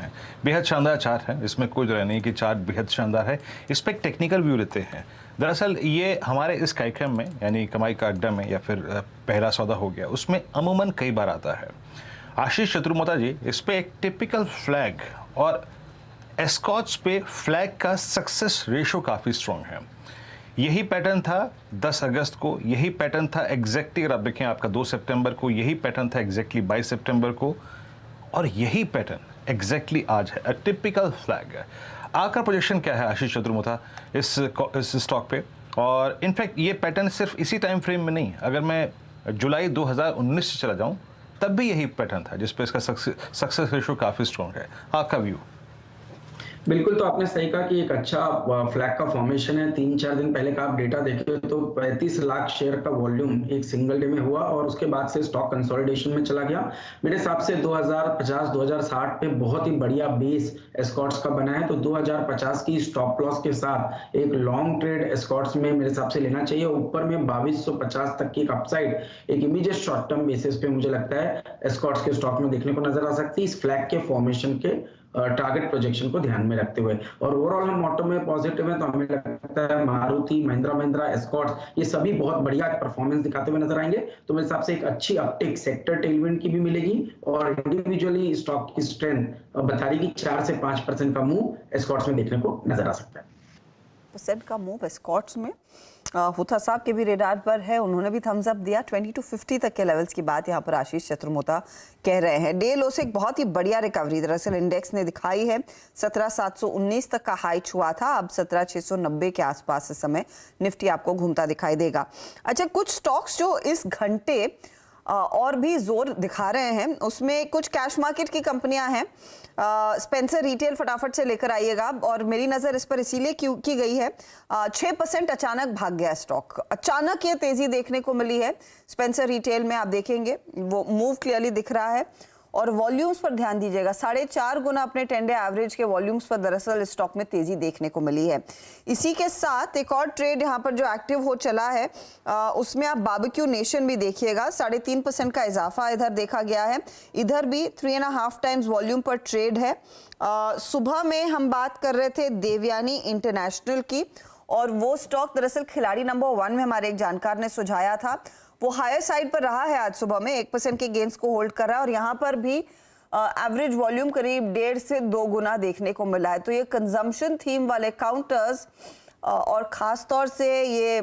हैं। बेहद शानदार चार्ट है, इसमें कोई दरार नहीं कि चार्ट बेहद शानदार है। इस पर एक टेक्निकल व्यू लेते हैं। दरअसल ये हमारे इस कार्यक्रम में यानी कमाई का अड्डा में या फिर पहला सौदा हो गया, उसमें अमूमन कई बार आता है। आशीष चतुर्मोता जी इस पर एक टिपिकल फ्लैग और एस्कॉट्स पे फ्लैग का सक्सेस रेशो काफ़ी स्ट्रॉन्ग है। यही पैटर्न था 10 अगस्त को, यही पैटर्न था एग्जैक्टली, अगर आप देखें आपका 2 सितंबर को, यही पैटर्न था एग्जैक्टली 22 सितंबर को, और यही पैटर्न एग्जैक्टली आज है। टिपिकल फ्लैग है। आपका प्रोजेक्शन क्या है आशीष चतुर्मोता इस स्टॉक पे? और इनफैक्ट ये पैटर्न सिर्फ इसी टाइम फ्रेम में नहीं, अगर मैं जुलाई 2019 से चला जाऊँ तब भी यही पैटर्न था जिस पे इसका सक्सेस रेशो काफ़ी स्ट्रॉन्ग है। आपका व्यू? बिल्कुल, तो आपने सही कहा कि एक अच्छा फ्लैग का फॉर्मेशन है। 3-4 दिन पहले का आप डेटा देखें तो 35 लाख शेयर का वॉल्यूम एक सिंगल डे में हुआ और उसके बाद से स्टॉक कंसोलिडेशन में चला गया। मेरे हिसाब से 2050-2060 पे बहुत ही बढ़िया बेस एस्कॉर्ट्स का बना है, तो 2050 की स्टॉप लॉस के साथ एक लॉन्ग ट्रेड एस्कॉर्ट्स में मेरे हिसाब से लेना चाहिए। ऊपर में 2250 तक की एक अपसाइड एक इमीडिएट शॉर्ट टर्म बेसिस पे मुझे लगता है एस्कॉर्ट्स के स्टॉक में देखने को नजर आ सकती है, इस फ्लैग के फॉर्मेशन के टारगेट प्रोजेक्शन को ध्यान में रखते हुए। और ओवरऑल हम ऑटो में पॉजिटिव है, तो हमें लगता है मारुति, महिंद्रा, एस्कॉर्ट्स ये सभी बहुत बढ़िया परफॉर्मेंस दिखाते हुए नजर आएंगे। तो मेरे हिसाब से एक अच्छी अपटिक सेक्टर टेलविंड की भी मिलेगी और इंडिविजुअली स्टॉक की स्ट्रेंथ बता रही कि 4 से 5% का मूव एस्कॉर्ट्स में देखने को नजर आ सकता है। % का मूव एस्कॉर्ट्स में हुथा साहब के भी रेडार पर है, उन्होंने भी थम्स अप दिया। 20 to 50 तक के लेवल्स की बात यहाँ पर आशीष चतुर्मोता कह रहे हैं। डे लो से एक बहुत ही बढ़िया रिकवरी दरअसल इंडेक्स ने दिखाई है। 17,719 तक का हाई छुआ था, अब 17,690 के आसपास इस समय निफ्टी आपको घूमता दिखाई देगा। अच्छा, कुछ स्टॉक्स जो इस घंटे और भी जोर दिखा रहे हैं, उसमें कुछ कैश मार्केट की कंपनियां हैं। स्पेंसर रिटेल फटाफट से लेकर आइएगा, और मेरी नज़र इस पर इसीलिए क्यों की गई है, 6% अचानक भाग गया स्टॉक, अचानक ये तेज़ी देखने को मिली है। स्पेंसर रिटेल में आप देखेंगे वो मूव क्लियरली दिख रहा है, और वॉल्यूम्स पर ध्यान दीजिएगा, 4.5 गुना अपने 10 डे एवरेज के वॉल्यूम्स पर दरअसल स्टॉक में तेजी देखने को मिली है। इसी के साथ एक और ट्रेड यहाँ पर जो एक्टिव हो चला है, उसमें आप बारबेक्यू नेशन भी देखिएगा, 3.5% का इजाफा इधर देखा गया है। इधर भी 3.5 टाइम्स वॉल्यूम पर ट्रेड है। सुबह में हम बात कर रहे थे देवयानी इंटरनेशनल की, और वो स्टॉक दरअसल खिलाड़ी नंबर 1 में हमारे एक जानकार ने सुझाया था। वो हायर साइड पर रहा है, आज सुबह में 1% के गेंस को होल्ड कर रहा है, और यहाँ पर भी एवरेज वॉल्यूम करीब 1.5 से 2 गुना देखने को मिला है। तो ये कंजम्पशन थीम वाले काउंटर्स, और खास तौर से ये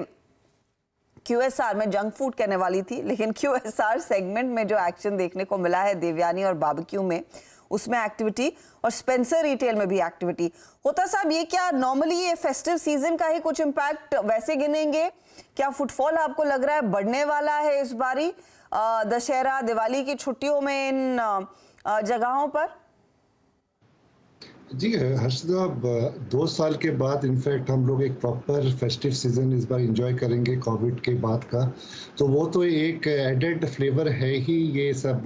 QSR में जंक फूड कहने वाली थी, लेकिन QSR सेगमेंट में जो एक्शन देखने को मिला है देवयानी और बारबेक्यू में, उसमें एक्टिविटी, और स्पेंसर रिटेल में भी एक्टिविटी। होता साहब, ये क्या नॉर्मली ये फेस्टिव सीजन का ही कुछ इम्पैक्ट वैसे गिनेंगे? क्या फुटफॉल आपको लग रहा है बढ़ने वाला है इस बारी दशहरा दिवाली की छुट्टियों में इन जगहों पर? जी हर्षदा, 2 साल के बाद इनफैक्ट हम लोग एक प्रॉपर फेस्टिव सीजन इस बार एंजॉय करेंगे कोविड के बाद का, तो वो तो एक एडेड फ्लेवर है ही ये सब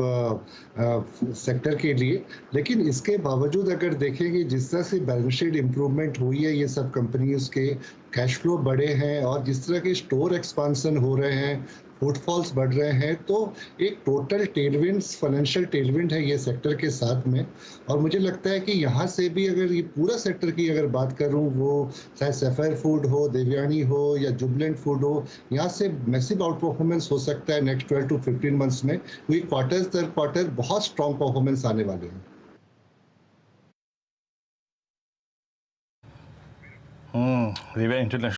सेक्टर के लिए। लेकिन इसके बावजूद अगर देखेंगे जिस तरह से बैलेंस शीट इम्प्रूवमेंट हुई है, ये सब कंपनीज के कैश फ्लो बढ़े हैं और जिस तरह के स्टोर एक्सपांसन हो रहे हैं, फुटफॉल्स बढ़ रहे हैं, तो एक टोटल टेलविंड्स, फाइनेंशियल टेलविंड है ये सेक्टर के साथ में। और मुझे लगता है कि यहाँ से भी अगर ये पूरा सेक्टर की अगर बात करूँ, वो चाहे सफेयर फूड हो, देवयानी हो या जुबलेंट फूड हो, यहाँ से मैसिव आउट परफॉर्मेंस हो सकता है नेक्स्ट 12 to 15 मंथ्स में, क्योंकि क्वार्टर दर क्वार्टर बहुत स्ट्रॉन्ग परफॉर्मेंस आने वाले हैं। इंटरनेशनल